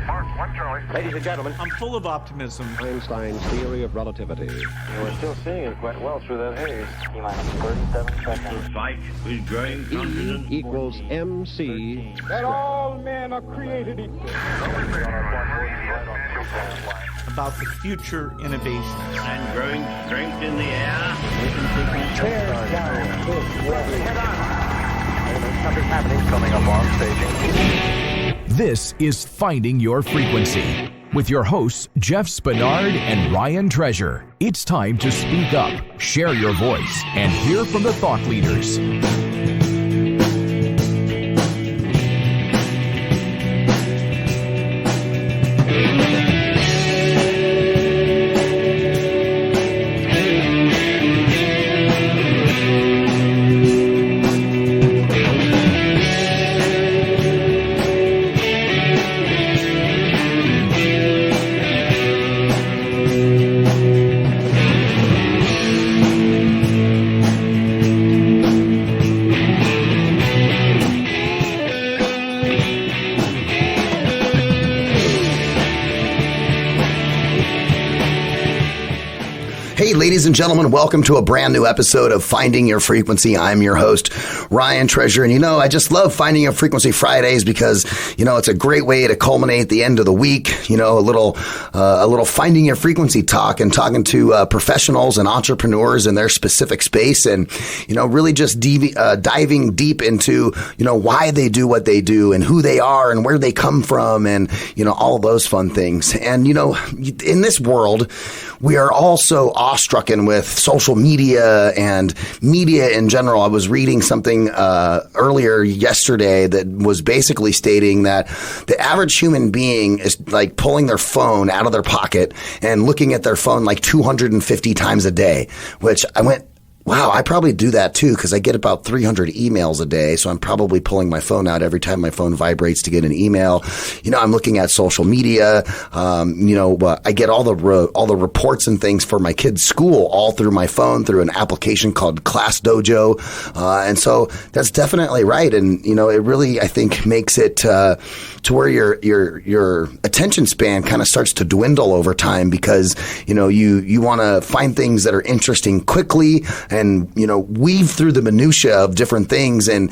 Ladies and gentlemen, I'm full of optimism. Einstein's theory of relativity. We're still seeing it quite well through that haze. T-minus 37 seconds. The fight is growing confident. E equals MC. That all men are created equal. About the future innovations. And growing strength in the air. Tear down this wall. Something's happening. Coming up on staging. This is Finding Your Frequency with your hosts, Jeff Spinard and Ryan Treasure. It's time to speak up, share your voice, and hear from the thought leaders. Hey, ladies and gentlemen, welcome to a brand new episode of Finding Your Frequency. I'm your host, Ryan Treasure. And I just love Finding Your Frequency Fridays because, it's a great way to culminate the end of the week. A little Finding Your Frequency talk and talking to professionals and entrepreneurs in their specific space and, really just diving deep into, why they do what they do and who they are and where they come from and, all of those fun things. And, in this world, we are also awestrucken with social media and media in general. I was reading something earlier yesterday that was basically stating that the average human being is like pulling their phone out of their pocket and looking at their phone like 250 times a day, which I went, wow, I probably do that too because I get about 300 emails a day. So I'm probably pulling my phone out every time my phone vibrates to get an email. I'm looking at social media. I get all the reports and things for my kids' school all through my phone through an application called Class Dojo. And so that's definitely right. And, it really, I think, makes it to where your attention span kind of starts to dwindle over time because, you want to find things that are interesting quickly and, weave through the minutia of different things and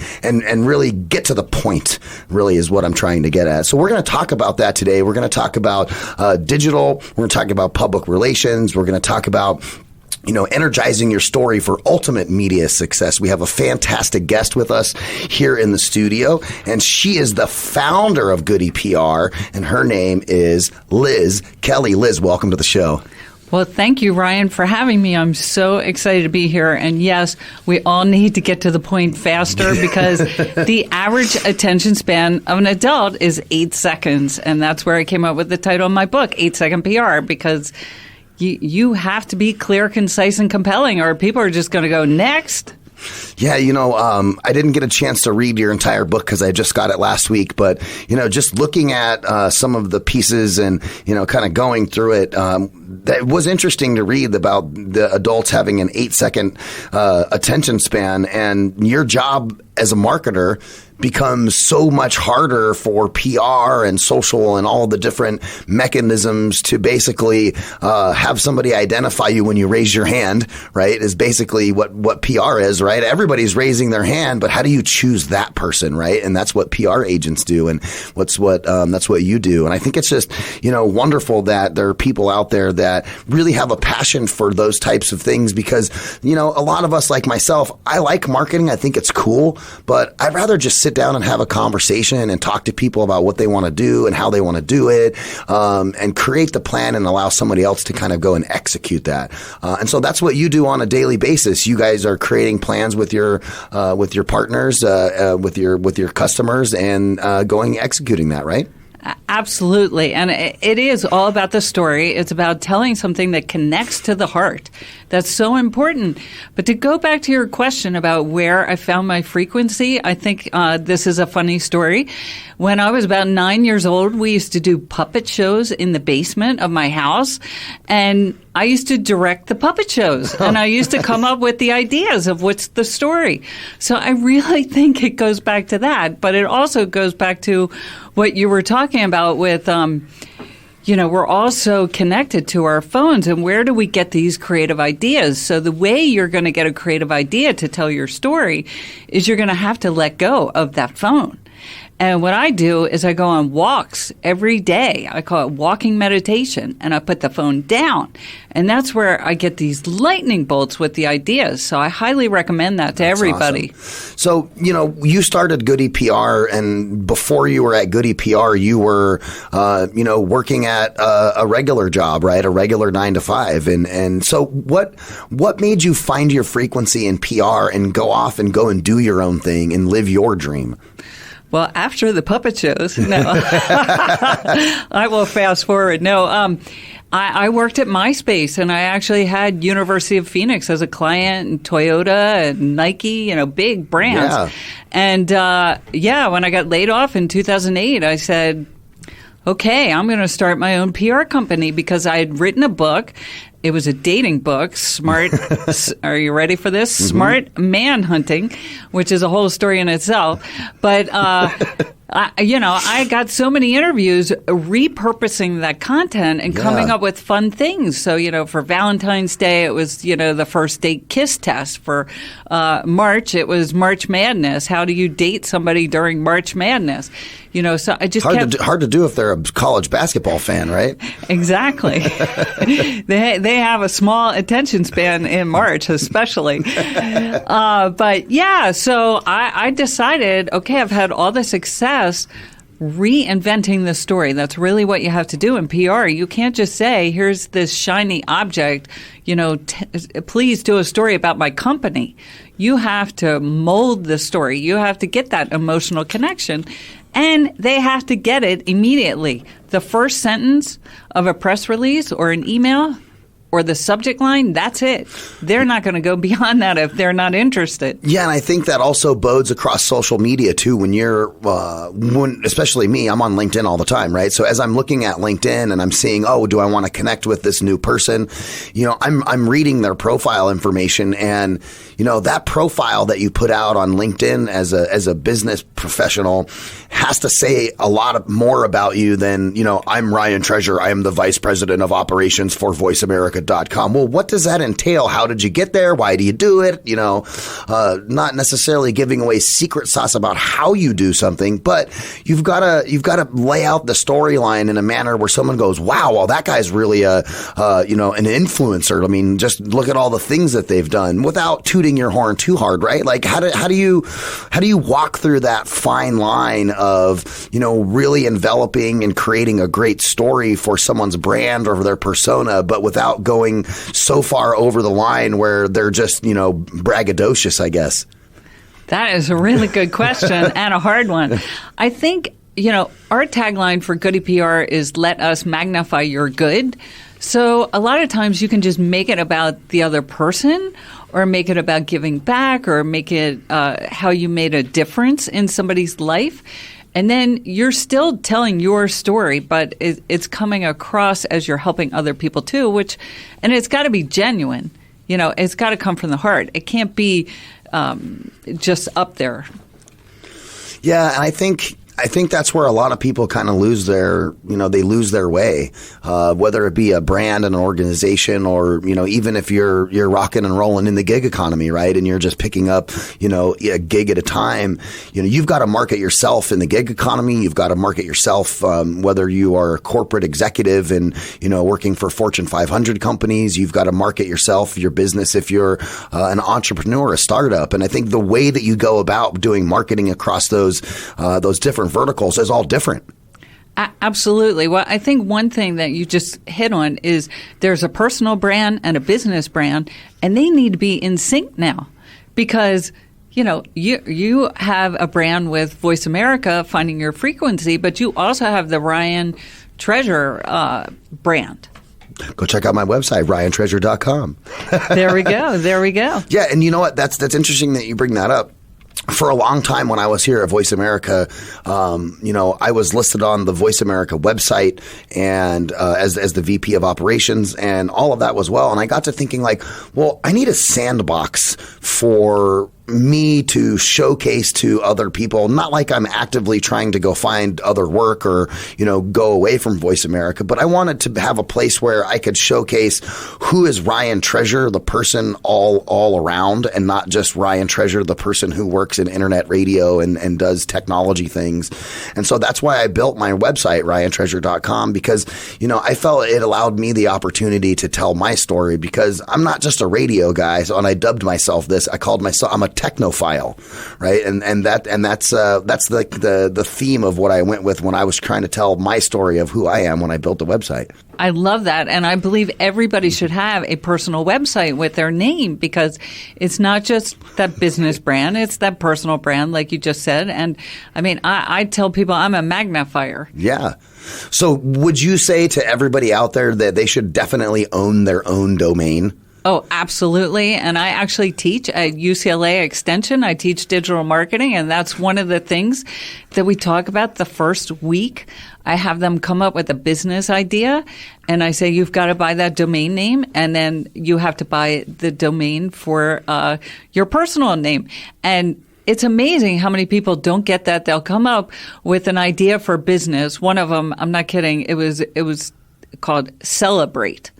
really get to the point, really is what I'm trying to get at. So we're going to talk about that today. We're going to talk about digital. We're going to talk about public relations. We're going to talk about energizing your story for ultimate media success. We have a fantastic guest with us here in the studio, and she is the founder of Goody PR, and her name is Liz Kelly. Liz, welcome to the show. Well, thank you, Ryan, for having me. I'm so excited to be here. And yes, we all need to get to the point faster because the average attention span of an adult is 8 seconds. And that's where I came up with the title of my book, 8 Second PR, because you have to be clear, concise, and compelling, or people are just going to go next. Yeah, I didn't get a chance to read your entire book because I just got it last week. But, just looking at some of the pieces and, kind of going through it, that was interesting to read about the adults having an 8-second attention span. And your job as a marketer becomes so much harder for PR and social and all the different mechanisms to basically have somebody identify you when you raise your hand, right, is basically what PR is, right? Everybody's raising their hand, but how do you choose that person, right? And that's what PR agents do, and that's what you do. And I think it's just, wonderful that there are people out there that really have a passion for those types of things because, a lot of us, like myself, I like marketing. I think it's cool, but I'd rather just sit down and have a conversation and talk to people about what they want to do and how they want to do it, and create the plan and allow somebody else to kind of go and execute that. And so that's what you do on a daily basis. You guys are creating plans with your partners, with your customers, and executing that, right? Absolutely. And it is all about the story. It's about telling something that connects to the heart. That's so important. But to go back to your question about where I found my frequency, I think this is a funny story. When I was about 9 years old, we used to do puppet shows in the basement of my house. And I used to direct the puppet shows. And I used to come up with the ideas of what's the story. So I really think it goes back to that. But it also goes back to what you were talking about with, we're also connected to our phones, and where do we get these creative ideas? So the way you're going to get a creative idea to tell your story is you're going to have to let go of that phone. And what I do is I go on walks every day. I call it walking meditation, and I put the phone down. And that's where I get these lightning bolts with the ideas. So I highly recommend that to everybody. Awesome. So, you started Goody PR, and before you were at Goody PR, you were, working at a regular job, right? A regular 9 to 5. And so what made you find your frequency in PR and go off and go and do your own thing and live your dream? Well, after the puppet shows, no. I will fast forward. No, I worked at MySpace, and I actually had University of Phoenix as a client, and Toyota and Nike, big brands. Yeah. And, when I got laid off in 2008, I said, okay, I'm going to start my own PR company because I had written a book. It was a dating book, Smart, are you ready for this? Mm-hmm. Smart Man Hunting, which is a whole story in itself. But, I got so many interviews repurposing that content and coming up with fun things. So, for Valentine's Day, it was, the first date kiss test. For March, it was March Madness. How do you date somebody during March Madness? So I just hard to do if they're a college basketball fan, right? Exactly. They have a small attention span in March, especially. But yeah, so I decided, okay, I've had all the success reinventing the story. That's really what you have to do in PR. You can't just say, here's this shiny object, please do a story about my company. You have to mold the story. You have to get that emotional connection. And they have to get it immediately. The first sentence of a press release or an email or the subject line, that's it. They're not going to go beyond that if they're not interested. Yeah, and I think that also bodes across social media too. When you're, especially me, I'm on LinkedIn all the time, right? So as I'm looking at LinkedIn and I'm seeing, do I want to connect with this new person? I'm reading their profile information, and that profile that you put out on LinkedIn as a business professional has to say a lot more about you than, I'm Ryan Treasure. I am the vice president of operations for VoiceAmerica.com. Well, what does that entail? How did you get there? Why do you do it? Not necessarily giving away secret sauce about how you do something, but you've got to lay out the storyline in a manner where someone goes, wow, well, that guy's really an influencer. I mean, just look at all the things that they've done without tooting your horn too hard, right? Like how do you walk through that fine line of, really enveloping and creating a great story for someone's brand or their persona, but without going so far over the line where they're just, braggadocious, I guess? That is a really good question and a hard one. I think, our tagline for Goody PR is let us magnify your good. So a lot of times you can just make it about the other person, or make it about giving back, or make it how you made a difference in somebody's life. And then you're still telling your story, but it's coming across as you're helping other people too, and it's got to be genuine. It's got to come from the heart. It can't be just up there. Yeah, and I think that's where a lot of people kind of lose their way, whether it be a brand and an organization, or, even if you're rocking and rolling in the gig economy, right? And you're just picking up, a gig at a time, you've got to market yourself in the gig economy. You've got to market yourself, whether you are a corporate executive and, working for Fortune 500 companies. You've got to market yourself, your business, if you're an entrepreneur, a startup. And I think the way that you go about doing marketing across those different verticals is all different. Absolutely. Well, I think one thing that you just hit on is there's a personal brand and a business brand, and they need to be in sync now, because you have a brand with Voice America, Finding Your Frequency, but you also have the Ryan Treasure brand. Go check out my website, ryantreasure.com. There we go. Yeah, and you know what? That's interesting that you bring that up. For a long time when I was here at Voice America, I was listed on the Voice America website and as the VP of operations, and all of that was well. And I got to thinking I need a sandbox for me to showcase to other people, not like I'm actively trying to go find other work or, go away from Voice America, but I wanted to have a place where I could showcase who is Ryan Treasure, the person all around, and not just Ryan Treasure, the person who works in internet radio and does technology things. And so that's why I built my website, ryantreasure.com, because, I felt it allowed me the opportunity to tell my story, because I'm not just a radio guy. So, and I dubbed myself this. I called myself, I'm a technophile, right? And that's like the theme of what I went with when I was trying to tell my story of who I am when I built the website. I love that. And I believe everybody should have a personal website with their name, because it's not just that business brand, it's that personal brand, like you just said. And I mean, I tell people I'm a magnifier. Yeah. So would you say to everybody out there that they should definitely own their own domain? Oh, absolutely. And I actually teach at UCLA Extension. I teach digital marketing, and that's one of the things that we talk about the first week. I have them come up with a business idea, and I say, you've got to buy that domain name, and then you have to buy the domain for your personal name. And it's amazing how many people don't get that. They'll come up with an idea for business. One of them, I'm not kidding, it was called Celebrate.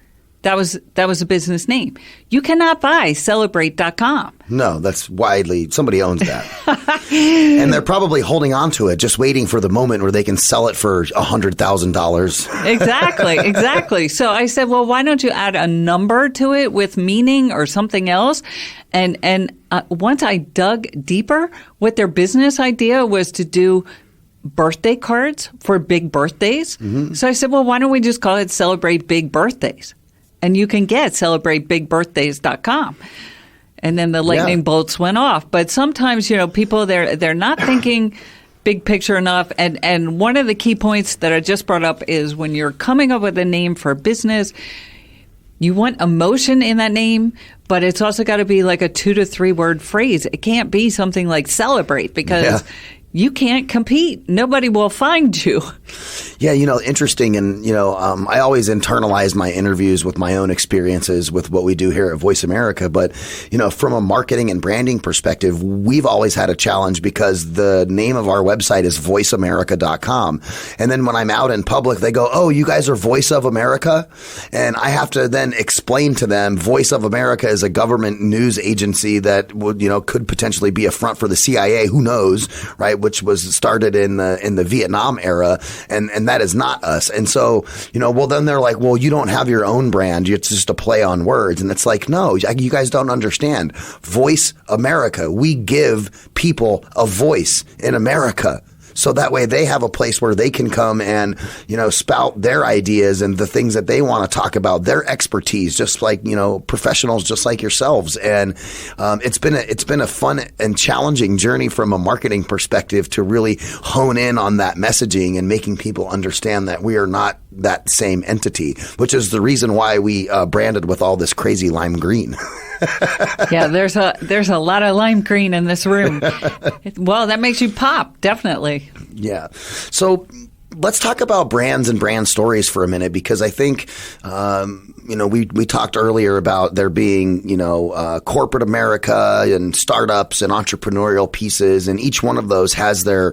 That was a business name. You cannot buy Celebrate.com. No, that's widely, somebody owns that. And they're probably holding on to it, just waiting for the moment where they can sell it for $100,000. Exactly. So I said, well, why don't you add a number to it with meaning or something else? And once I dug deeper, what their business idea was to do birthday cards for big birthdays. Mm-hmm. So I said, well, why don't we just call it Celebrate Big Birthdays? And you can get celebratebigBirthdays.com. And then the lightning bolts went off. But sometimes, people, they're not thinking big picture enough. And one of the key points that I just brought up is when you're coming up with a name for a business, you want emotion in that name, but it's also got to be like a 2 to 3 word phrase. It can't be something like celebrate, because you can't compete. Nobody will find you. Yeah, interesting. And, I always internalize my interviews with my own experiences with what we do here at Voice America. But, from a marketing and branding perspective, we've always had a challenge because the name of our website is voiceamerica.com. And then when I'm out in public, they go, oh, you guys are Voice of America? And I have to then explain to them Voice of America is a government news agency that would, could potentially be a front for the CIA. Who knows, right? Which was started in the Vietnam era. And that is not us. And so, well, then they're like, well, you don't have your own brand. It's just a play on words. And it's like, no, you guys don't understand. Voice America. We give people a voice in America. So that way they have a place where they can come and, spout their ideas and the things that they want to talk about, their expertise, just like, professionals just like yourselves. And it's been a fun and challenging journey from a marketing perspective to really hone in on that messaging and making people understand that we are not that same entity, which is the reason why we branded with all this crazy lime green. Yeah, there's a lot of lime green in this room. Well, that makes you pop, definitely. Yeah. So let's talk about brands and brand stories for a minute, because I think, we talked earlier about there being, corporate America and startups and entrepreneurial pieces, and each one of those has their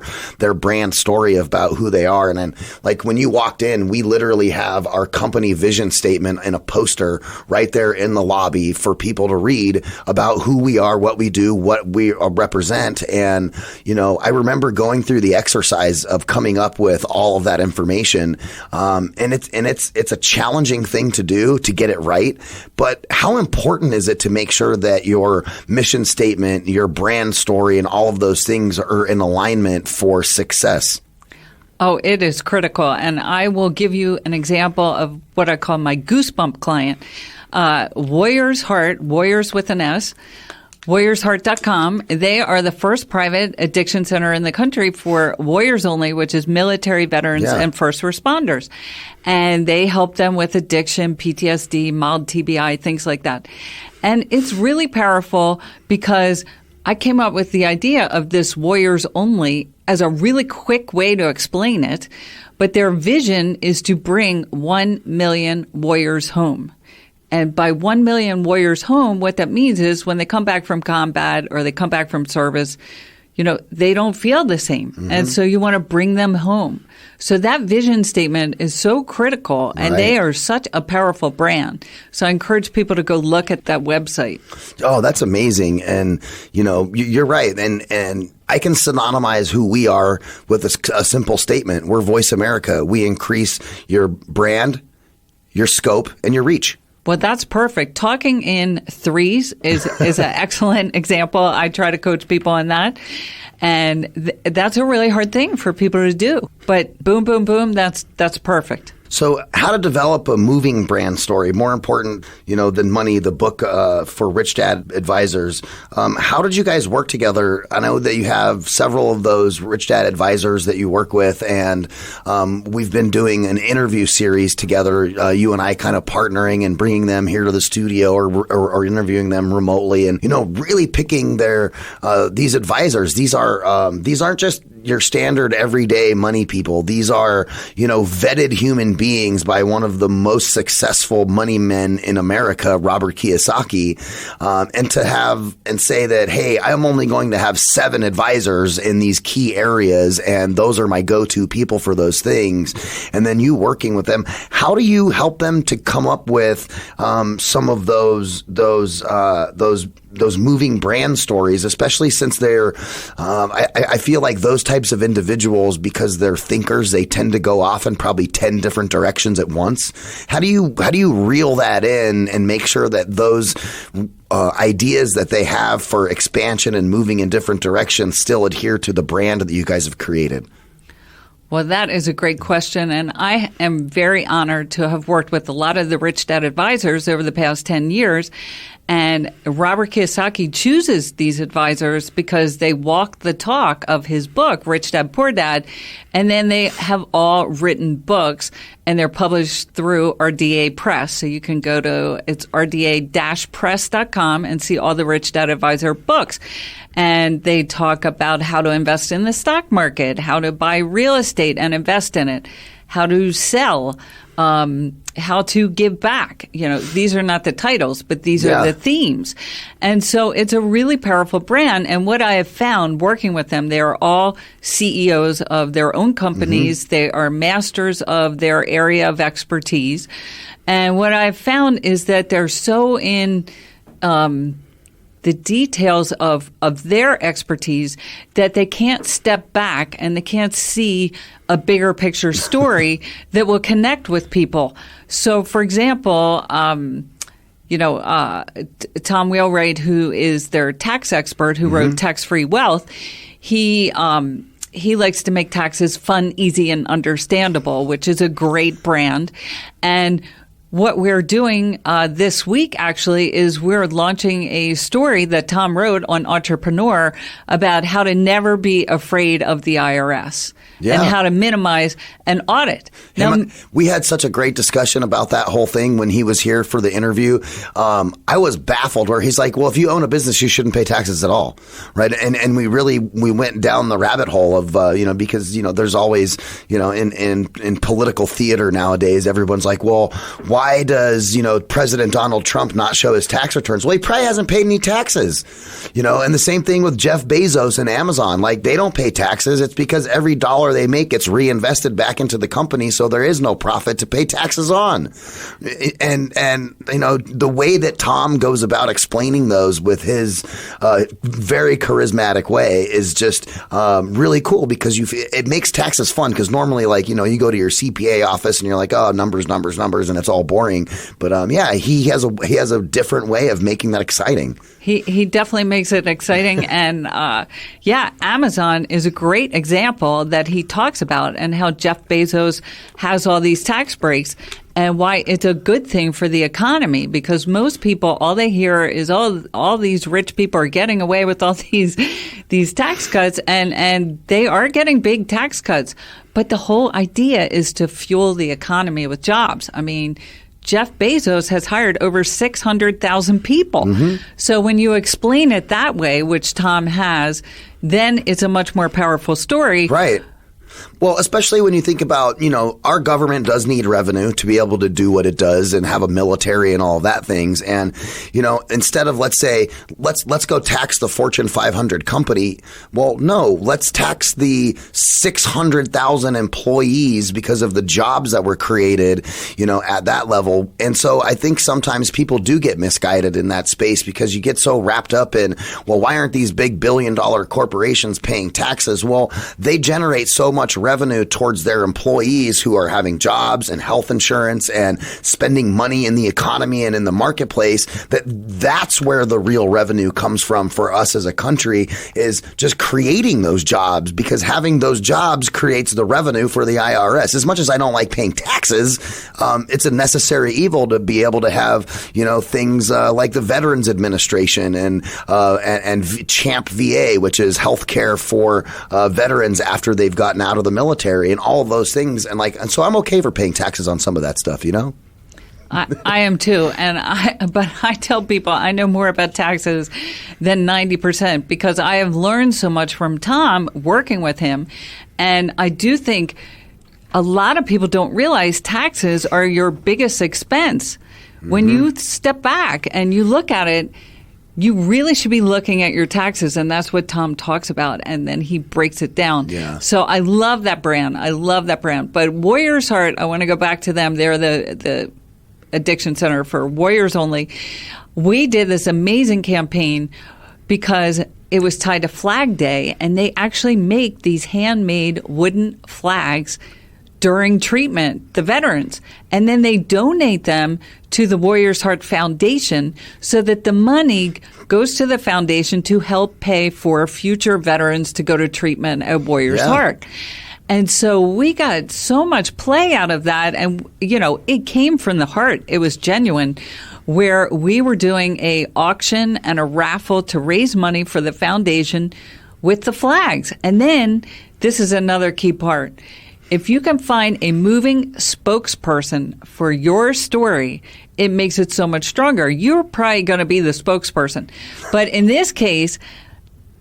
brand story about who they are. And then, like, when you walked in, we literally have our company vision statement in a poster right there in the lobby for people to read about who we are, what we do, what we represent. And, I remember going through the exercise of coming up with all of that information. And it's a challenging thing to do, to get it right. But how important is it to make sure that your mission statement, your brand story, and all of those things are in alignment for success? Oh, it is critical. And I will give you an example of what I call my goosebump client. Warriors Heart, Warriors with an S, WarriorsHeart.com. They are the first private addiction center in the country for warriors only, which is military veterans and first responders. And they help them with addiction, PTSD, mild TBI, things like that. And it's really powerful because I came up with the idea of this warriors only as a really quick way to explain it. But their vision is to bring 1 million warriors home. And by 1 million warriors home, what that means is when they come back from combat or they come back from service, they don't feel the same. Mm-hmm. And so you want to bring them home. So that vision statement is so critical, and they are such a powerful brand. So I encourage people to go look at that website. Oh, that's amazing. And, you're right. And I can synonymize who we are with a simple statement. We're Voice America. We increase your brand, your scope, and your reach. Well, that's perfect. Talking in threes is an excellent example. I try to coach people on that. And that's a really hard thing for people to do. But boom, boom, boom, that's perfect. So how to develop a moving brand story, more important, than money, the book for Rich Dad Advisors. How did you guys work together? I know that you have several of those Rich Dad Advisors that you work with, and we've been doing an interview series together, you and I kind of partnering and bringing them here to the studio or interviewing them remotely and, really picking these advisors. These aren't just your standard everyday money people. These are, vetted human beings by one of the most successful money men in America, Robert Kiyosaki. And say that, hey, I'm only going to have 7 advisors in these key areas, and those are my go-to people for those things. And then you working with them, how do you help them to come up with some of those moving brand stories, especially since they're, I feel like those types of individuals, because they're thinkers, they tend to go off in probably 10 different directions at once. How do you reel that in and make sure that those ideas that they have for expansion and moving in different directions still adhere to the brand that you guys have created? Well, that is a great question, and I am very honored to have worked with a lot of the Rich Dad Advisors over the past 10 years. And Robert Kiyosaki chooses these advisors because they walk the talk of his book, Rich Dad, Poor Dad, and then they have all written books, and they're published through RDA Press. So you can go to, it's rda-press.com and see all the Rich Dad Advisor books. And they talk about how to invest in the stock market, how to buy real estate and invest in it, how to sell, how to give back. These are not the titles, but these are the themes. And so it's a really powerful brand. And what I have found working with them, they are all CEOs of their own companies. Mm-hmm. They are masters of their area of expertise. And what I've found is that they're so in the details of their expertise that they can't step back and they can't see a bigger picture story that will connect with people. So, for example, Tom Wheelwright, who is their tax expert, who wrote Tax-Free Wealth, he likes to make taxes fun, easy, and understandable, which is a great brand. And what we're doing this week, actually, is we're launching a story that Tom wrote on Entrepreneur about how to never be afraid of the IRS and how to minimize an audit. Now, we had such a great discussion about that whole thing when he was here for the interview. I was baffled where he's like, well, if you own a business, you shouldn't pay taxes at all, right? And we went down the rabbit hole of, because, there's always, in political theater nowadays, everyone's like, well, why does, President Donald Trump not show his tax returns? Well, he probably hasn't paid any taxes, and the same thing with Jeff Bezos and Amazon. Like, they don't pay taxes. It's because every dollar they make gets reinvested back into the company, so there is no profit to pay taxes on. And the way that Tom goes about explaining those with his very charismatic way is just really cool, because it makes taxes fun, because normally, you go to your CPA office and you're like, oh, numbers, and it's all boring. But he has a different way of making that exciting. He definitely makes it exciting. And Amazon is a great example that he talks about, and how Jeff Bezos has all these tax breaks and why it's a good thing for the economy, because most people, all they hear is all these rich people are getting away with all these tax cuts, and they are getting big tax cuts. But the whole idea is to fuel the economy with jobs. I mean, Jeff Bezos has hired over 600,000 people. Mm-hmm. So when you explain it that way, which Tom has, then it's a much more powerful story. Right. Well, especially when you think about, our government does need revenue to be able to do what it does and have a military and all of that things. And, instead of, let's say, let's go tax the Fortune 500 company. Well, no, let's tax the 600,000 employees because of the jobs that were created, at that level. And so I think sometimes people do get misguided in that space because you get so wrapped up in, well, why aren't these big billion-dollar corporations paying taxes? Well, they generate so much revenue towards their employees who are having jobs and health insurance and spending money in the economy and in the marketplace that's where the real revenue comes from for us as a country, is just creating those jobs, because having those jobs creates the revenue for the IRS. As much as I don't like paying taxes, it's a necessary evil to be able to have, things like the Veterans Administration and CHAMP VA, which is health care for veterans after they've gotten out of the military, and all of those things. And so I'm okay for paying taxes on some of that stuff, I am too, but I tell people I know more about taxes than 90% because I have learned so much from Tom working with him, and I do think a lot of people don't realize taxes are your biggest expense. When you step back and you look at it, you really should be looking at your taxes, and that's what Tom talks about, and then he breaks it down. Yeah. So I love that brand. But Warrior's Heart, I want to go back to them. They're the addiction center for Warriors Only. We did this amazing campaign because it was tied to Flag Day, and they actually make these handmade wooden flags during treatment, the veterans, and then they donate them to the Warrior's Heart Foundation so that the money goes to the foundation to help pay for future veterans to go to treatment at Warrior's Heart. And so we got so much play out of that. And, it came from the heart. It was genuine, where we were doing a auction and a raffle to raise money for the foundation with the flags. And then this is another key part. If you can find a moving spokesperson for your story, it makes it so much stronger. You're probably going to be the spokesperson. But in this case,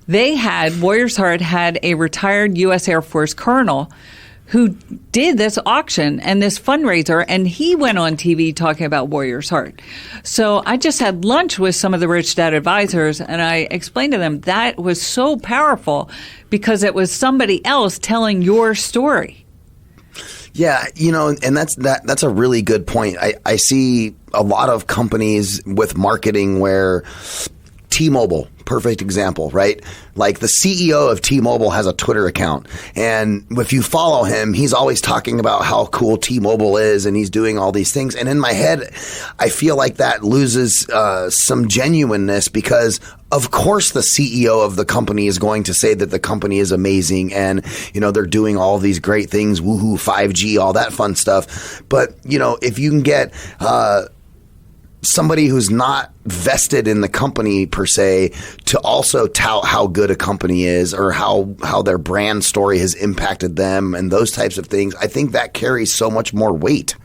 Warrior's Heart had a retired U.S. Air Force colonel who did this auction and this fundraiser, and he went on TV talking about Warrior's Heart. So I just had lunch with some of the Rich Dad advisors, and I explained to them that was so powerful because it was somebody else telling your story. Yeah, and that's a really good point. I see a lot of companies with marketing where T-Mobile, perfect example, right? Like the CEO of T-Mobile has a Twitter account, and if you follow him, he's always talking about how cool T-Mobile is, and he's doing all these things. And in my head, I feel like that loses some genuineness, because of course the CEO of the company is going to say that the company is amazing and, they're doing all these great things, woohoo, 5G, all that fun stuff. But, if you can get somebody who's not vested in the company per se to also tout how good a company is, or how their brand story has impacted them and those types of things, I think that carries so much more weight.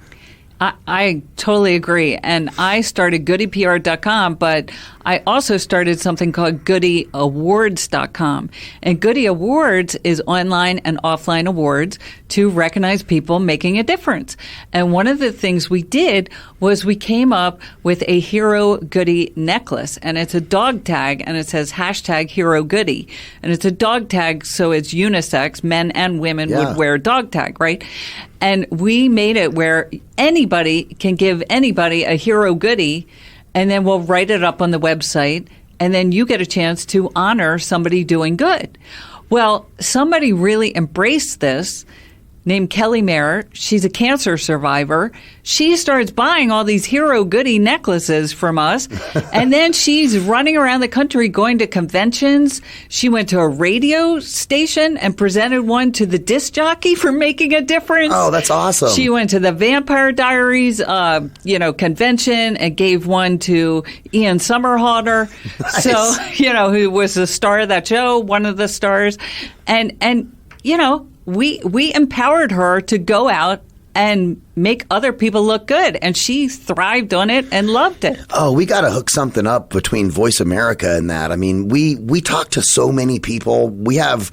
I totally agree. And I started goodypr.com, but I also started something called goodyawards.com. And Goody Awards is online and offline awards to recognize people making a difference. And one of the things we did was we came up with a Hero Goody necklace. And it's a dog tag, and it says #HeroGoody. And it's a dog tag, so it's unisex. Men and women would wear a dog tag, right? And we made it where anybody can give anybody a Hero Goody, and then we'll write it up on the website, and then you get a chance to honor somebody doing good. Well, somebody really embraced this, named Kelly Mayer. She's a cancer survivor. She starts buying all these Hero Goody necklaces from us, and then she's running around the country going to conventions. She went to a radio station and presented one to the disc jockey for making a difference. Oh, that's awesome. She went to the Vampire Diaries, convention, and gave one to Ian Somerhalder. Nice. So, who was the star of that show, one of the stars. And we empowered her to go out and make other people look good, and she thrived on it and loved it. Oh, we got to hook something up between Voice America and that. I mean, we talk to so many people. We have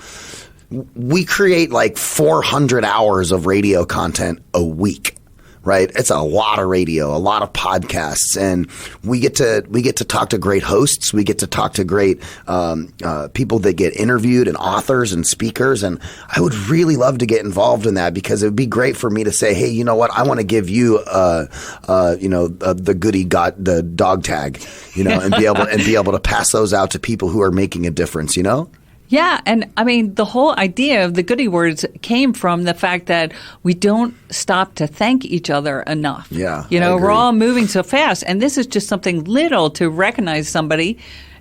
we create like 400 hours of radio content a week. Right, it's a lot of radio, a lot of podcasts, and we get to talk to great hosts. We get to talk to great people that get interviewed, and authors and speakers. And I would really love to get involved in that, because it would be great for me to say, hey, you know what? I want to give you, the goodie the dog tag, and be able to pass those out to people who are making a difference. Yeah, and I mean, the whole idea of the goody words came from the fact that we don't stop to thank each other enough. Yeah, we're all moving so fast, and this is just something little to recognize somebody.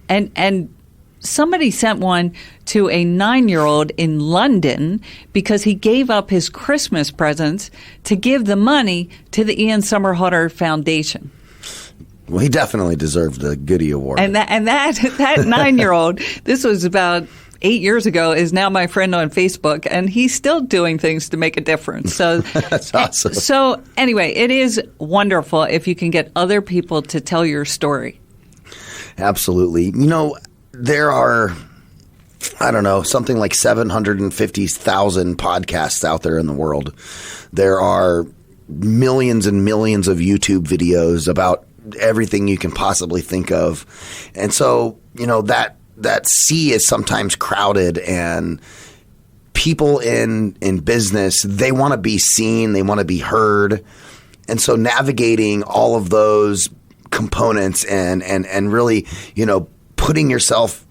And somebody sent one to a 9-year-old in London because he gave up his Christmas presents to give the money to the Ian Somerhalder Foundation. Well, he definitely deserved the Goody Award. And that 9-year-old, this was about 8 years ago, is now my friend on Facebook, and he's still doing things to make a difference. So that's awesome. So anyway, it is wonderful if you can get other people to tell your story. Absolutely. There are, I don't know, something like 750,000 podcasts out there in the world. There are millions and millions of YouTube videos about everything you can possibly think of. And so, that sea is sometimes crowded, and people in business, they want to be seen, they want to be heard. And so navigating all of those components and really, putting yourself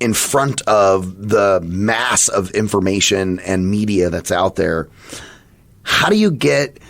in front of the mass of information and media that's out there. How do you get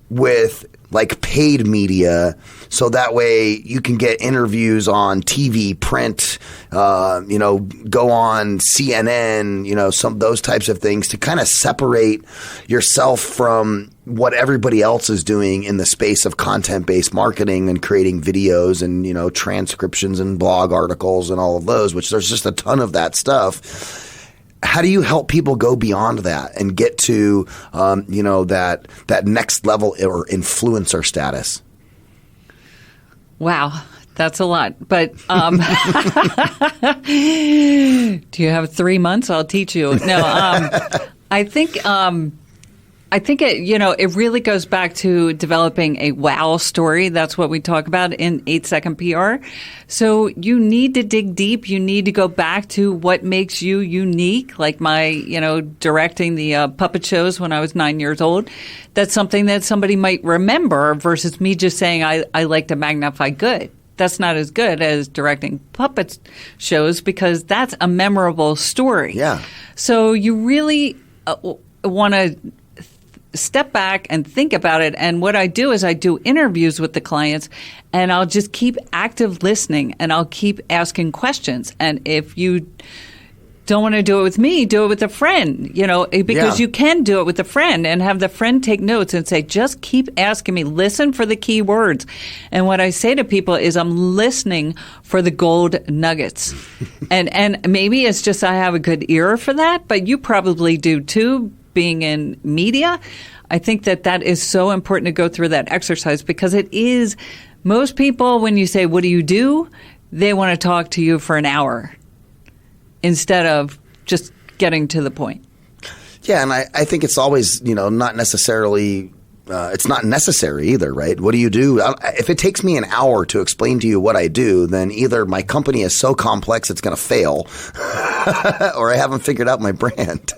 with like paid media so that way you can get interviews on TV, print, go on CNN, some those types of things to kind of separate yourself from what everybody else is doing in the space of content-based marketing and creating videos and, transcriptions and blog articles and all of those, which there's just a ton of that stuff. How do you help people go beyond that and get to, that next level or influencer status? Wow, that's a lot. But do you have 3 months? I'll teach you. No, I think it really goes back to developing a wow story. That's what we talk about in 8-Second PR. So you need to dig deep. You need to go back to what makes you unique. Like my, directing the puppet shows when I was 9 years old. That's something that somebody might remember versus me just saying I like to magnify good. That's not as good as directing puppet shows because that's a memorable story. Yeah. So you really want to step back and think about it. And what I do is I do interviews with the clients, and I'll just keep active listening, and I'll keep asking questions. And if you don't want to do it with me, do it with a friend, because you can do it with a friend and have the friend take notes and say, just keep asking me, listen for the key words. And what I say to people is I'm listening for the gold nuggets. and maybe it's just I have a good ear for that, but you probably do too. Being in media, I think that is so important to go through that exercise because it is most people, when you say, what do? They want to talk to you for an hour instead of just getting to the point. Yeah. And I think it's always, not necessarily, it's not necessary either, right? What do you do? If it takes me an hour to explain to you what I do, then either my company is so complex it's going to fail or I haven't figured out my brand.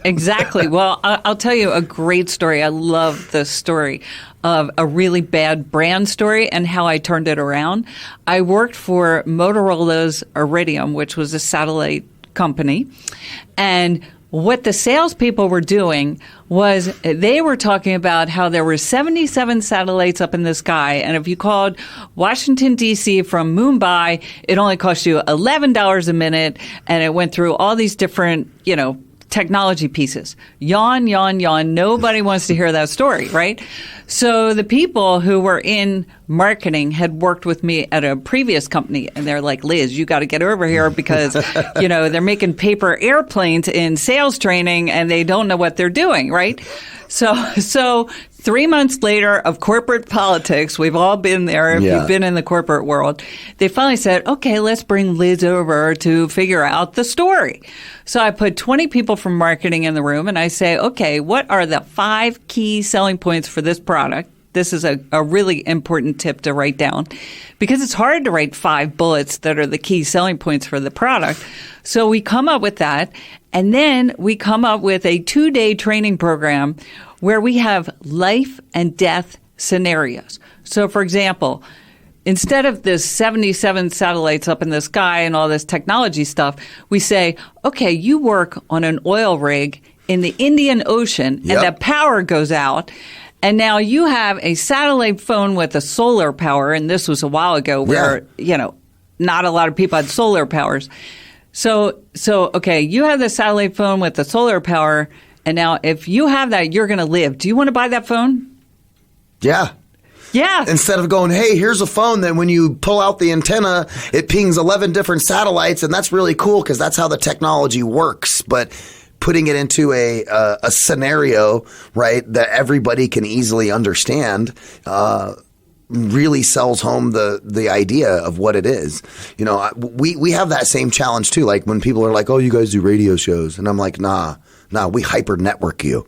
Exactly. Well, I'll tell you a great story. I love the story of a really bad brand story and how I turned it around. I worked for Motorola's Iridium, which was a satellite company. And what the salespeople were doing was they were talking about how there were 77 satellites up in the sky. And if you called Washington, D.C. from Mumbai, it only cost you $11 a minute. And it went through all these different, technology pieces. Yawn, yawn, yawn. Nobody wants to hear that story, right? So the people who were in marketing had worked with me at a previous company, and they're like, Liz, you got to get over here because, they're making paper airplanes in sales training and they don't know what they're doing, right? So 3 months later of corporate politics, we've all been there if you've been in the corporate world, they finally said, okay, let's bring Liz over to figure out the story. So I put 20 people from marketing in the room and I say, okay, what are the 5 key selling points for this product? This is a really important tip to write down because it's hard to write 5 bullets that are the key selling points for the product. So we come up with that, and then we come up with a 2-day training program where we have life and death scenarios. So, for example, instead of this 77 satellites up in the sky and all this technology stuff, we say, okay, you work on an oil rig in the Indian Ocean and the power goes out. And now you have a satellite phone with a solar power, and this was a while ago where, not a lot of people had solar powers. So okay, you have the satellite phone with the solar power, and now if you have that, you're going to live. Do you want to buy that phone? Yeah. Yeah. Instead of going, hey, here's a phone that when you pull out the antenna, it pings 11 different satellites, and that's really cool because that's how the technology works. But putting it into a scenario, right, that everybody can easily understand, really sells home the idea of what it is. We have that same challenge too. Like when people are like, oh, you guys do radio shows. And I'm like, nah, we hyper network you.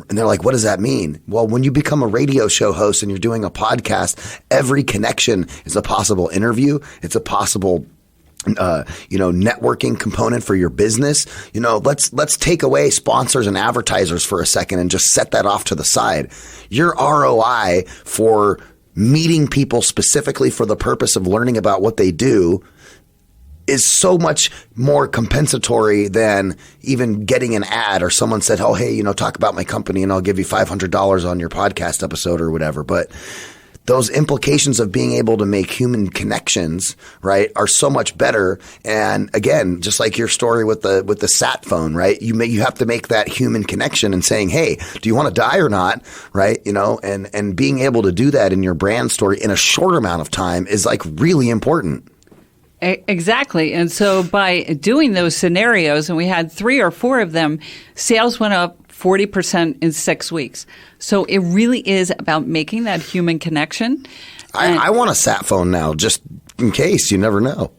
And they're like, what does that mean? Well, when you become a radio show host and you're doing a podcast, every connection is a possible interview. It's a possible networking component for your business. Let's take away sponsors and advertisers for a second and just set that off to the side. Your ROI for meeting people specifically for the purpose of learning about what they do is so much more compensatory than even getting an ad or someone said, oh, hey, talk about my company and I'll give you $500 on your podcast episode or whatever. But those implications of being able to make human connections, right, are so much better. And again, just like your story with the sat phone, right, you have to make that human connection and saying, hey, do you want to die or not, right, and being able to do that in your brand story in a short amount of time is like really important. Exactly. And so by doing those scenarios, and we had 3 or 4 of them, sales went up 40% in 6 weeks. So it really is about making that human connection. I want a sat phone now, just in case. You never know.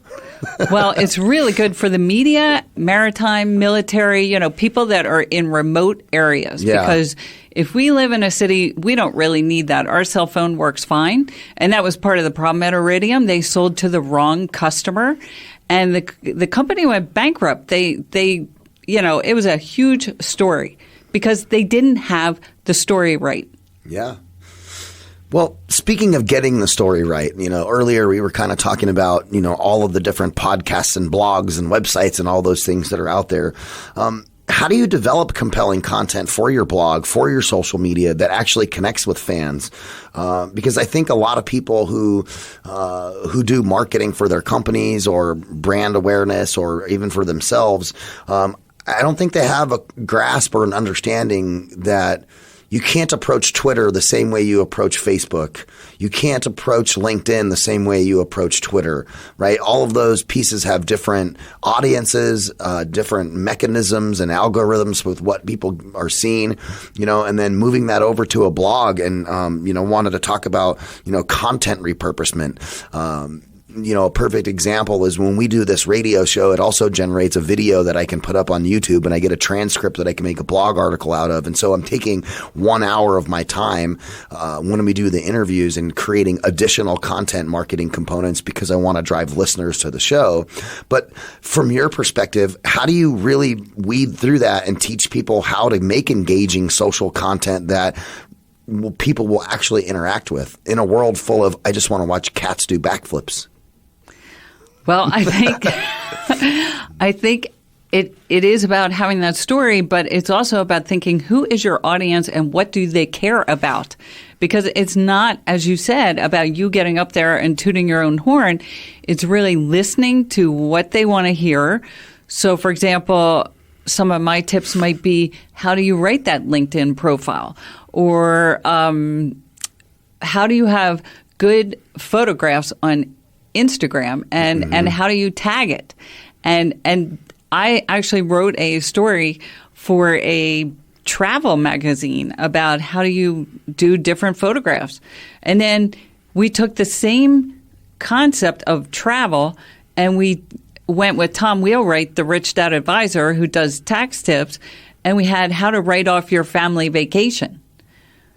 Well, it's really good for the media, maritime, military, people that are in remote areas. Yeah. Because if we live in a city, we don't really need that. Our cell phone works fine. And that was part of the problem at Iridium. They sold to the wrong customer. And the company went bankrupt. They it was a huge story because they didn't have the story right. Yeah. Well, speaking of getting the story right, earlier we were kind of talking about, all of the different podcasts and blogs and websites and all those things that are out there. How do you develop compelling content for your blog, for your social media that actually connects with fans? Because I think a lot of people who do marketing for their companies or brand awareness or even for themselves, I don't think they have a grasp or an understanding that you can't approach Twitter the same way you approach Facebook. You can't approach LinkedIn the same way you approach Twitter, right? All of those pieces have different audiences, different mechanisms and algorithms with what people are seeing, and then moving that over to a blog and, wanted to talk about, content repurposement. A perfect example is when we do this radio show, it also generates a video that I can put up on YouTube and I get a transcript that I can make a blog article out of. And so I'm taking 1 hour of my time when we do the interviews and creating additional content marketing components because I want to drive listeners to the show. But from your perspective, how do you really weed through that and teach people how to make engaging social content that people will actually interact with in a world full of, I just want to watch cats do backflips? Well, I think it is about having that story, but it's also about thinking who is your audience and what do they care about? Because it's not, as you said, about you getting up there and tooting your own horn. It's really listening to what they want to hear. So, for example, some of my tips might be, how do you write that LinkedIn profile? Or how do you have good photographs on Instagram, and how do you tag it? And I actually wrote a story for a travel magazine about how do you do different photographs. And then we took the same concept of travel and we went with Tom Wheelwright, the Rich Dad Advisor, who does tax tips, and we had how to write off your family vacation.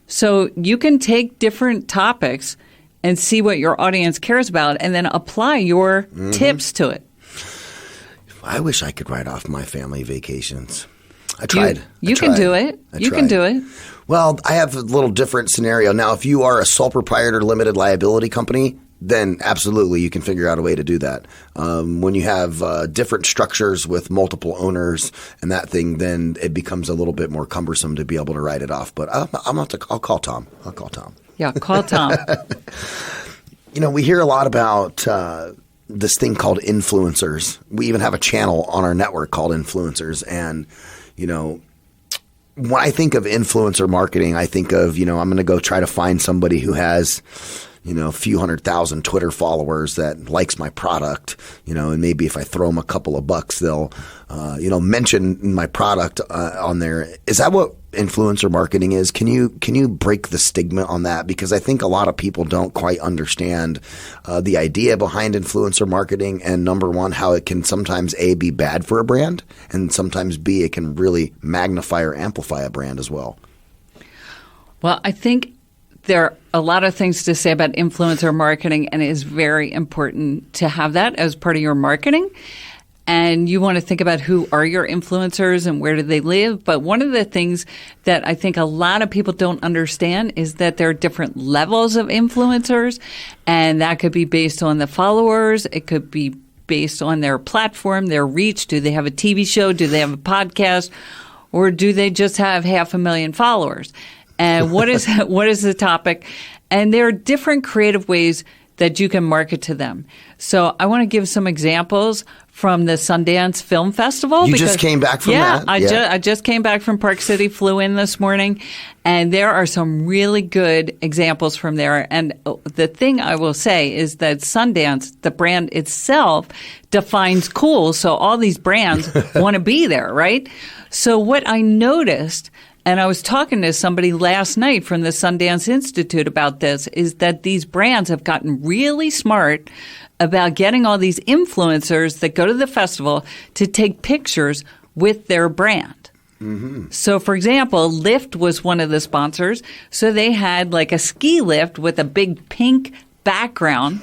So you can take different topics and see what your audience cares about and then apply your tips to it. I wish I could write off my family vacations. I tried. You can do it. You can do it. Well, I have a little different scenario. Now, if you are a sole proprietor limited liability company, then absolutely you can figure out a way to do that. When you have different structures with multiple owners and that thing, then it becomes a little bit more cumbersome to be able to write it off. But I'll call Tom. Yeah, call Tom. We hear a lot about this thing called influencers. We even have a channel on our network called Influencers. And, when I think of influencer marketing, I think of, I'm going to go try to find somebody who has a few 100,000 Twitter followers that likes my product, and maybe if I throw them a couple of bucks, they'll, mention my product on there. Is that what influencer marketing is? Can you break the stigma on that? Because I think a lot of people don't quite understand the idea behind influencer marketing, and number one, how it can sometimes A, be bad for a brand, and sometimes B, it can really magnify or amplify a brand as well. Well, I think there are a lot of things to say about influencer marketing, and it is very important to have that as part of your marketing. And you want to think about who are your influencers and where do they live. But one of the things that I think a lot of people don't understand is that there are different levels of influencers, and that could be based on the followers. It could be based on their platform, their reach. Do they have a TV show? Do they have a podcast? Or do they just have 500,000 followers? And what is the topic? And there are different creative ways that you can market to them. So I want to give some examples from the Sundance Film Festival. You just came back from that? I just came back from Park City, flew in this morning, and there are some really good examples from there. And the thing I will say is that Sundance, the brand itself, defines cool, so all these brands want to be there, right? So what I noticed, and I was talking to somebody last night from the Sundance Institute about this, is that these brands have gotten really smart about getting all these influencers that go to the festival to take pictures with their brand. Mm-hmm. So, for example, Lyft was one of the sponsors. So they had like a ski lift with a big pink background.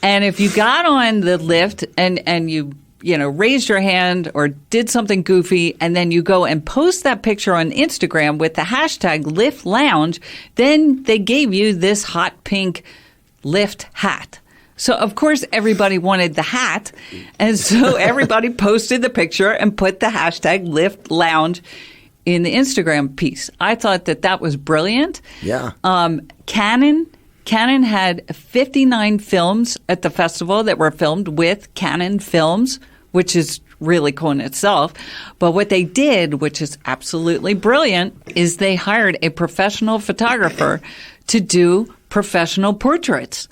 And if you got on the lift and you raised your hand or did something goofy, and then you go and post that picture on Instagram with the hashtag Lyft Lounge, then they gave you this hot pink Lyft hat. So, of course, everybody wanted the hat, and so everybody posted the picture and put the hashtag Lyft Lounge in the Instagram piece. I thought that was brilliant. Yeah. Canon had 59 films at the festival that were filmed with Canon films, which is really cool in itself. But what they did, which is absolutely brilliant, is they hired a professional photographer to do professional portraits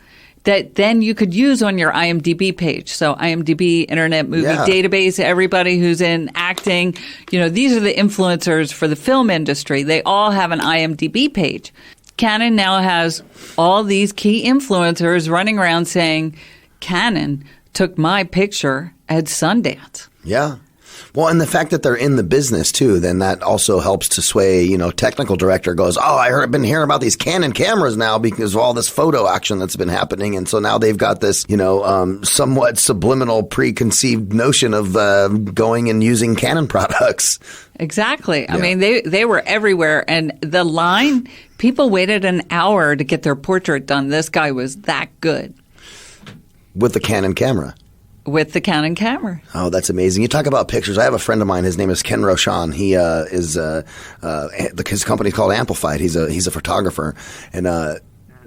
that then you could use on your IMDb page. So IMDb, Internet Movie Database, everybody who's in acting, these are the influencers for the film industry. They all have an IMDb page. Canon now has all these key influencers running around saying, Canon took my picture at Sundance. Yeah. Well, and the fact that they're in the business too, then that also helps to sway, technical director goes, I've been hearing about these Canon cameras now because of all this photo action that's been happening. And so now they've got this, somewhat subliminal preconceived notion of going and using Canon products. Exactly. Yeah. I mean, they were everywhere. And the line, people waited an hour to get their portrait done. This guy was that good. With the Canon camera. With the Canon camera. Oh, that's amazing. You talk about pictures. I have a friend of mine. His name is Ken Roshan. He his company is called Amplified. He's a photographer. And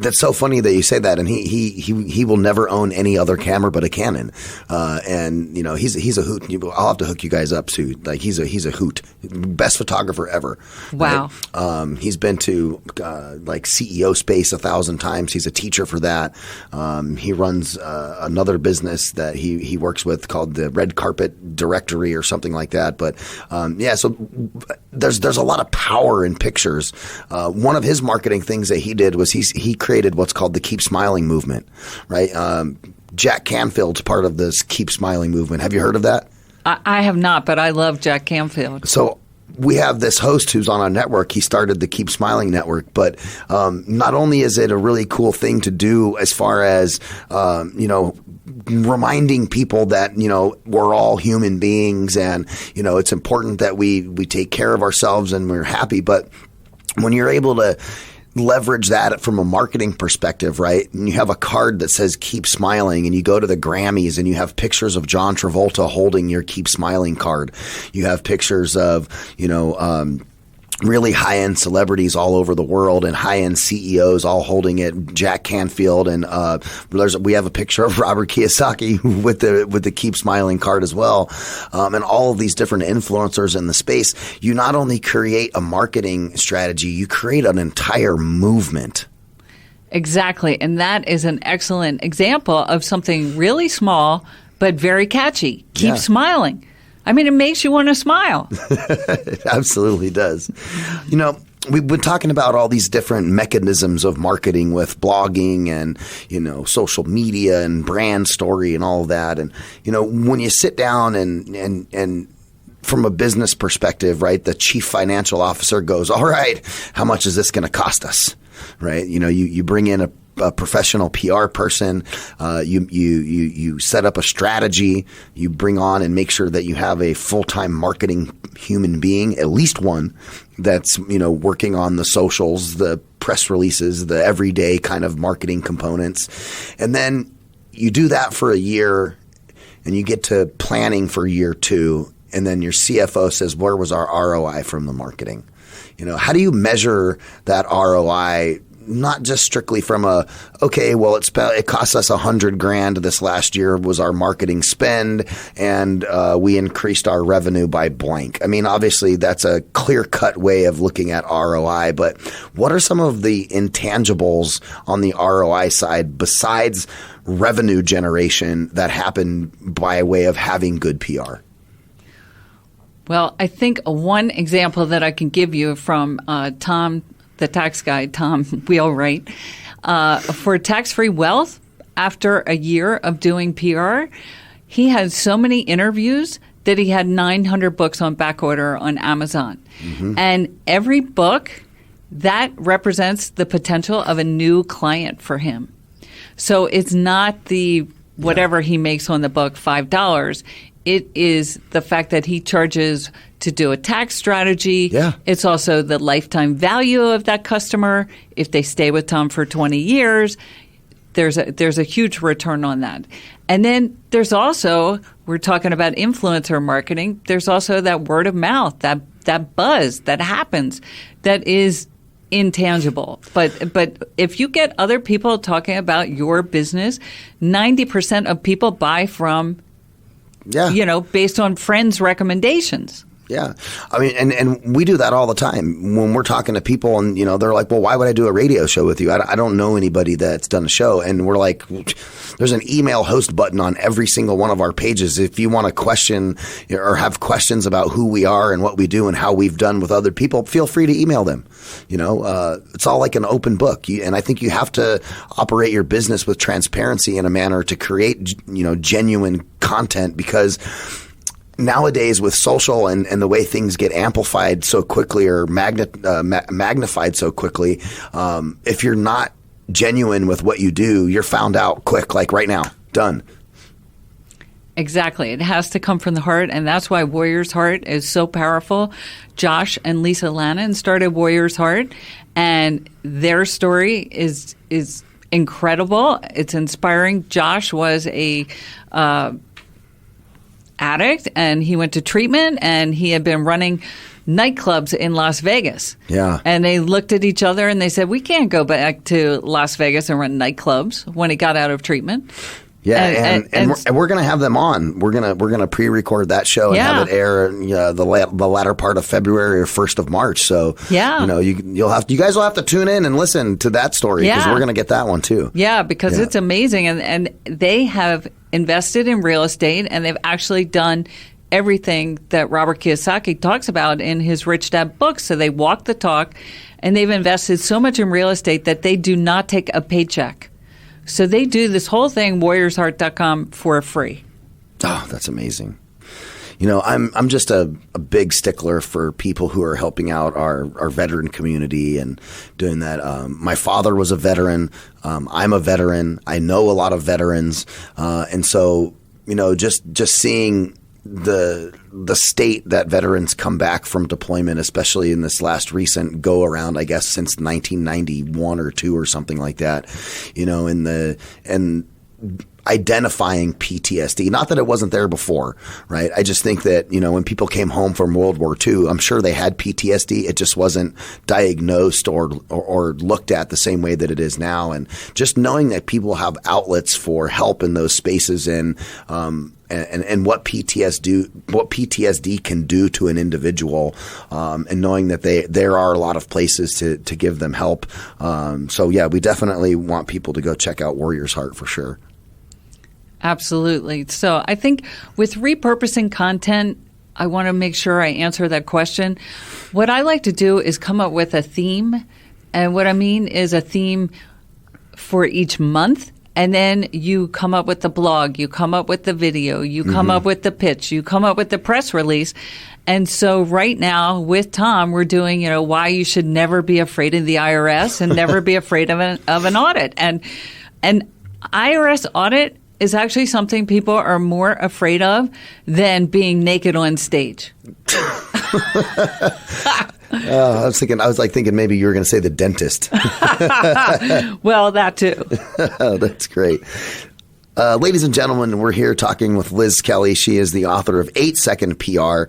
That's so funny that you say that, and he will never own any other camera but a Canon, and you know he's a hoot. I'll have to hook you guys up too. Like he's a hoot, best photographer ever. Wow. Right? He's been to like CEO Space 1,000 times. He's a teacher for that. He runs another business that he works with called the Red Carpet Directory or something like that. But so there's a lot of power in pictures. One of his marketing things that he did was he created what's called the Keep Smiling movement, right? Jack Canfield's part of this Keep Smiling movement. Have you heard of that? I have not, but I love Jack Canfield. So we have this host who's on our network. He started the Keep Smiling network, but not only is it a really cool thing to do as far as, reminding people that, we're all human beings and, it's important that we take care of ourselves and we're happy. But when you're able to leverage that from a marketing perspective, right? And you have a card that says Keep Smiling, and you go to the Grammys and you have pictures of John Travolta holding your Keep Smiling card. You have pictures of, really high-end celebrities all over the world and high-end CEOs all holding it. Jack Canfield and we have a picture of Robert Kiyosaki with the Keep Smiling card as well, and all of these different influencers in the space. You not only create a marketing strategy, you create an entire movement. Exactly, and that is an excellent example of something really small but very catchy. Keep smiling. I mean, it makes you want to smile. It absolutely does. We've been talking about all these different mechanisms of marketing with blogging and, social media and brand story and all of that. And, when you sit down and from a business perspective, right, the chief financial officer goes, all right, how much is this going to cost us? Right. You bring in a professional PR person, you set up a strategy, you bring on and make sure that you have a full-time marketing human being, at least one that's, working on the socials, the press releases, the everyday kind of marketing components. And then you do that for a year and you get to planning for year 2. And then your CFO says, where was our ROI from the marketing? How do you measure that ROI? Not just strictly from it cost us $100,000 this last year was our marketing spend, and we increased our revenue by blank. I mean, obviously that's a clear-cut way of looking at ROI, but what are some of the intangibles on the ROI side besides revenue generation that happen by way of having good PR? Well, I think one example that I can give you from Tom, the tax guy, Tom Wheelwright, for tax-free wealth, after a year of doing PR, he had so many interviews that he had 900 books on back order on Amazon. Mm-hmm. And every book, that represents the potential of a new client for him. So it's not the whatever he makes on the book, $5. It is the fact that he charges to do a tax strategy. Yeah. It's also the lifetime value of that customer. If they stay with Tom for 20 years, there's a huge return on that. And then there's also, we're talking about influencer marketing, there's also that word of mouth, that buzz that happens that is intangible. But if you get other people talking about your business, 90% of people buy from based on friends' recommendations. Yeah. I mean, and we do that all the time when we're talking to people and, they're like, well, why would I do a radio show with you? I don't know anybody that's done a show. And we're like, there's an email host button on every single one of our pages. If you want to question or have questions about who we are and what we do and how we've done with other people, feel free to email them. It's all like an open book. And I think you have to operate your business with transparency in a manner to create, genuine content, because nowadays with social and the way things get amplified so quickly or magnified so quickly, if you're not genuine with what you do, you're found out quick, like right now, done. Exactly. It has to come from the heart, and that's why Warrior's Heart is so powerful. Josh and Lisa Lannon started Warrior's Heart, and their story is incredible. It's inspiring. Josh was a addict, and he went to treatment, and he had been running nightclubs in Las Vegas. Yeah. And they looked at each other and they said, we can't go back to Las Vegas and run nightclubs when he got out of treatment. Yeah, and we're going to have them on. We're gonna pre-record that show and have it air the latter part of February or 1st of March. So you guys will have to tune in and listen to that story because we're going to get that one too. Yeah, because it's amazing, and they have invested in real estate, and they've actually done everything that Robert Kiyosaki talks about in his Rich Dad book. So they walk the talk, and they've invested so much in real estate that they do not take a paycheck. So they do this whole thing, warriorsheart.com, for free. Oh, that's amazing. You know, I'm just a big stickler for people who are helping out our veteran community and doing that. My father was a veteran. I'm a veteran. I know a lot of veterans. And so, you know, just seeing the state that veterans come back from deployment, especially in this last recent go around, I guess since 1991 or 2 or something like that, you know, and identifying PTSD. Not that it wasn't there before, right? I just think that, you know, when people came home from World War II, I'm sure they had PTSD. It just wasn't diagnosed or looked at the same way that it is now. And just knowing that people have outlets for help in those spaces and what PTSD can do to an individual, and knowing that there are a lot of places to give them help. So yeah, we definitely want people to go check out Warrior's Heart for sure. Absolutely. So I think with repurposing content, I want to make sure I answer that question. What I like to do is come up with a theme. And what I mean is a theme for each month. And then you come up with the blog, you come up with the video, you come up with the pitch, you come up with the press release. And so right now with Tom, we're doing, you know, why you should never be afraid of the IRS and never be afraid of an audit. And an IRS audit is actually something people are more afraid of than being naked on stage. I was thinking maybe you were going to say the dentist. Well, that too. That's great. Ladies and gentlemen, we're here talking with Liz Kelly. She is the author of 8 Second PR.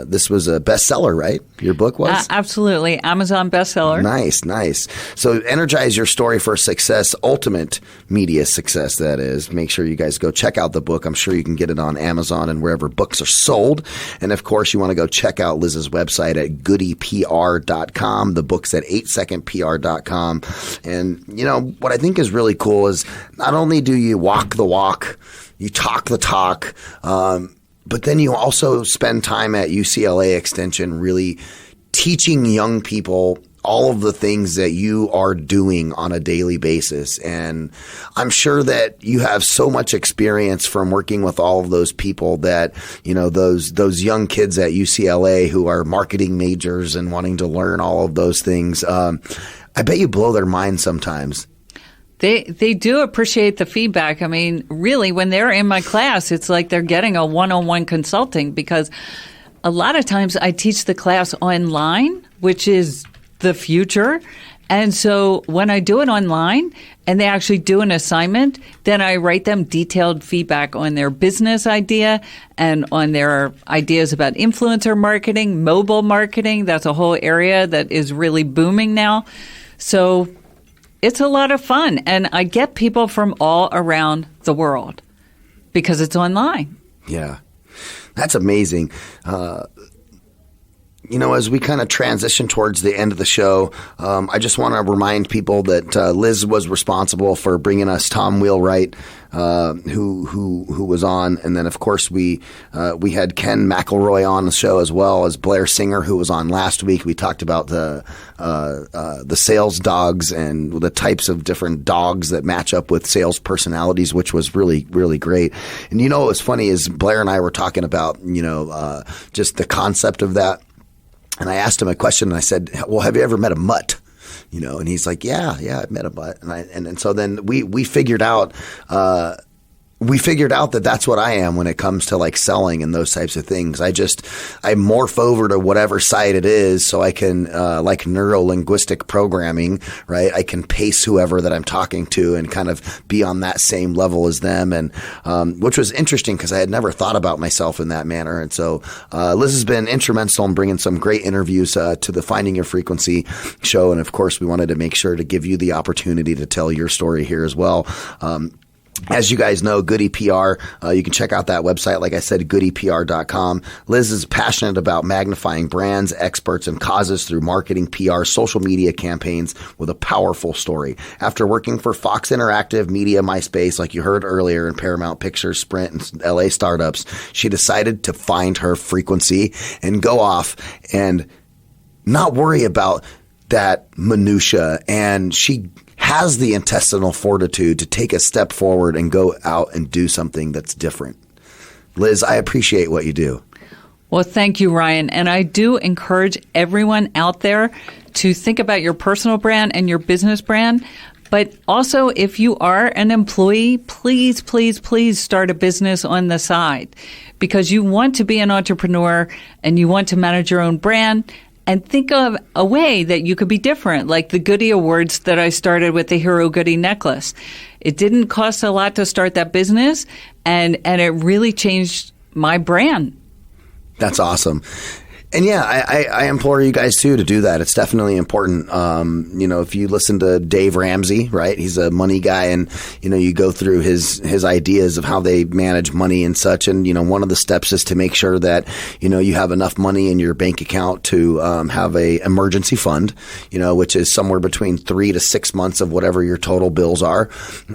This was a bestseller, right? Your book was? Absolutely. Amazon bestseller. Nice. So energize your story for success, ultimate media success, that is. Make sure you guys go check out the book. I'm sure you can get it on Amazon and wherever books are sold. And of course, you want to go check out Liz's website at goodypr.com. The book's at 8secondpr.com. And, you know, what I think is really cool is not only do you walk the walk, you talk the talk, but then you also spend time at UCLA Extension really teaching young people all of the things that you are doing on a daily basis. And I'm sure that you have so much experience from working with all of those people that, you know, those young kids at UCLA who are marketing majors and wanting to learn all of those things. I bet you blow their mind sometimes. They do appreciate the feedback. I mean, really, when they're in my class, it's like they're getting a one-on-one consulting because a lot of times I teach the class online, which is the future. And so when I do it online and they actually do an assignment, then I write them detailed feedback on their business idea and on their ideas about influencer marketing, mobile marketing. That's a whole area that is really booming now. So it's a lot of fun, and I get people from all around the world because it's online. Yeah, that's amazing. You know, as we kind of transition towards the end of the show, I just want to remind people that Liz was responsible for bringing us Tom Wheelwright, who was on, and then of course we had Ken McElroy on the show as well as Blair Singer, who was on last week. We talked about the sales dogs and the types of different dogs that match up with sales personalities, which was really, really great. And you know what was funny is Blair and I were talking about, you know, just the concept of that. And I asked him a question and I said, well, have you ever met a mutt? You know, and he's like, yeah, I've met a mutt. And so then we figured out, we figured out that that's what I am when it comes to like selling and those types of things. I morph over to whatever side it is so I can, like neuro-linguistic programming, right? I can pace whoever that I'm talking to and kind of be on that same level as them. And, which was interesting because I had never thought about myself in that manner. And so, Liz has been instrumental in bringing some great interviews, to the Finding Your Frequency show. And of course, we wanted to make sure to give you the opportunity to tell your story here as well. As you guys know, Goody PR, you can check out that website. Like I said, goodypr.com. Liz is passionate about magnifying brands, experts, and causes through marketing, PR, social media campaigns with a powerful story. After working for Fox Interactive, Media, MySpace, like you heard earlier, in Paramount Pictures, Sprint, and LA startups, she decided to find her frequency and go off and not worry about that minutia. And she has the intestinal fortitude to take a step forward and go out and do something that's different. Liz, I appreciate what you do. Well, thank you, Ryan. And I do encourage everyone out there to think about your personal brand and your business brand. But also, if you are an employee, please, please, please start a business on the side, because you want to be an entrepreneur and you want to manage your own brand. And think of a way that you could be different, like the Goody Awards that I started with the Hero Goody necklace. It didn't cost a lot to start that business, and it really changed my brand. That's awesome. And yeah, I implore you guys too to do that. It's definitely important. If you listen to Dave Ramsey, right? He's a money guy, and you go through his ideas of how they manage money and such. And one of the steps is to make sure that you have enough money in your bank account to have a emergency fund, which is somewhere between 3 to 6 months of whatever your total bills are.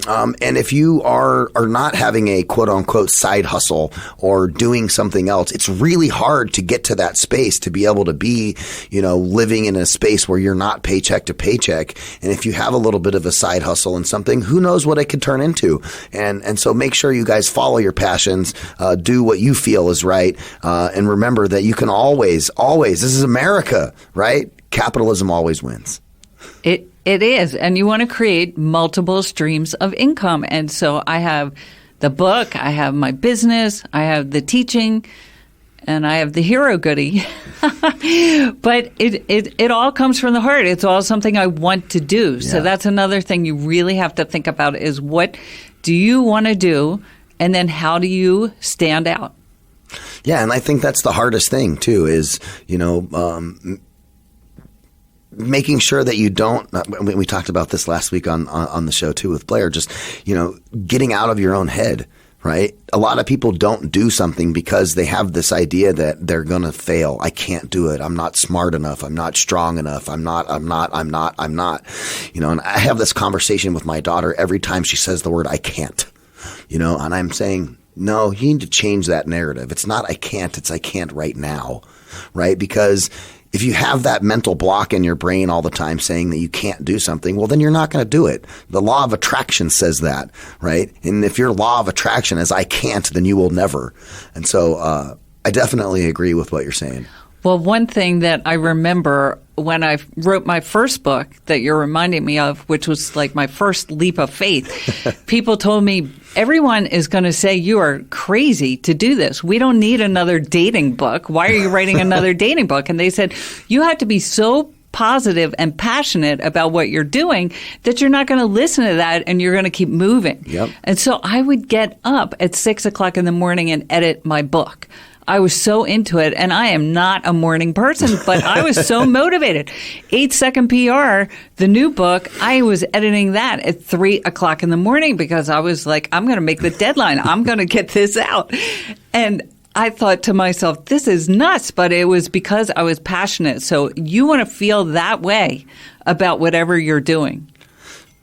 And if you are not having a quote unquote side hustle or doing something else, it's really hard to get to that space, to be able to be, living in a space where you're not paycheck to paycheck. And if you have a little bit of a side hustle and something, who knows what it could turn into. And so make sure you guys follow your passions, do what you feel is right. And remember that you can always, this is America, right? Capitalism always wins. It is. And you want to create multiple streams of income. And so I have the book, I have my business, I have the teaching, and I have the Hero Goody. But it all comes from the heart. It's all something I want to do. Yeah. So that's another thing you really have to think about is, what do you want to do? And then how do you stand out? Yeah, and I think that's the hardest thing too is, making sure that you don't, we talked about this last week on the show too with Blair, just, getting out of your own head. Right? A lot of people don't do something because they have this idea that they're going to fail. I can't do it. I'm not smart enough. I'm not strong enough. I'm not. And I have this conversation with my daughter every time she says the word I can't, and I'm saying, no, you need to change that narrative. It's not I can't, it's I can't right now. Right? Because if you have that mental block in your brain all the time saying that you can't do something, well, then you're not going to do it. The law of attraction says that, right? And if your law of attraction is I can't, then you will never. And so I definitely agree with what you're saying. Well, one thing that I remember when I wrote my first book that you're reminding me of, which was like my first leap of faith, people told me, everyone is going to say you are crazy to do this. We don't need another dating book. Why are you writing another dating book? And they said, you have to be so positive and passionate about what you're doing that you're not going to listen to that and you're going to keep moving. Yep. And so I would get up at 6:00 in the morning and edit my book. I was so into it, and I am not a morning person, but I was so motivated. 8-Second PR, the new book, I was editing that at 3:00 in the morning because I was like, I'm going to make the deadline. I'm going to get this out. And I thought to myself, this is nuts, but it was because I was passionate. So you want to feel that way about whatever you're doing.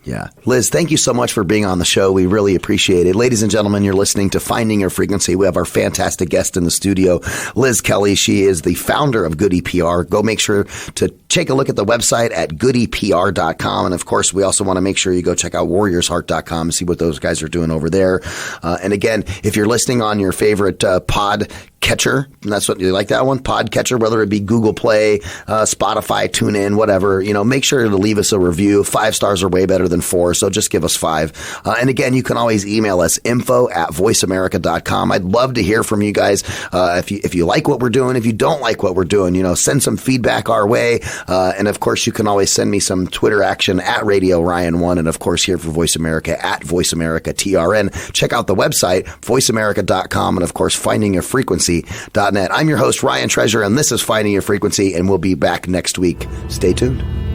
Yeah. Liz, thank you so much for being on the show. We really appreciate it. Ladies and gentlemen, you're listening to Finding Your Frequency. We have our fantastic guest in the studio, Liz Kelly. She is the founder of Goody PR. Go make sure to take a look at the website at goodypr.com. And of course, we also want to make sure you go check out warriorsheart.com and see what those guys are doing over there. And again, if you're listening on your favorite pod catcher, and that's what you like, that one, podcatcher, whether it be Google Play, Spotify, TuneIn, whatever, make sure to leave us a review. 5 stars are way better than 4, so just give us 5. And again, you can always email us info@voiceamerica.com. I'd love to hear from you guys. If you like what we're doing, if you don't like what we're doing, send some feedback our way. And of course, you can always send me some Twitter action at Radio Ryan1, and of course here for Voice America at Voice America TRN. Check out the website, voiceamerica.com, and of course, findingyourfrequency.net. I'm your host, Ryan Treasure, and this is Finding Your Frequency, and we'll be back next week. Stay tuned.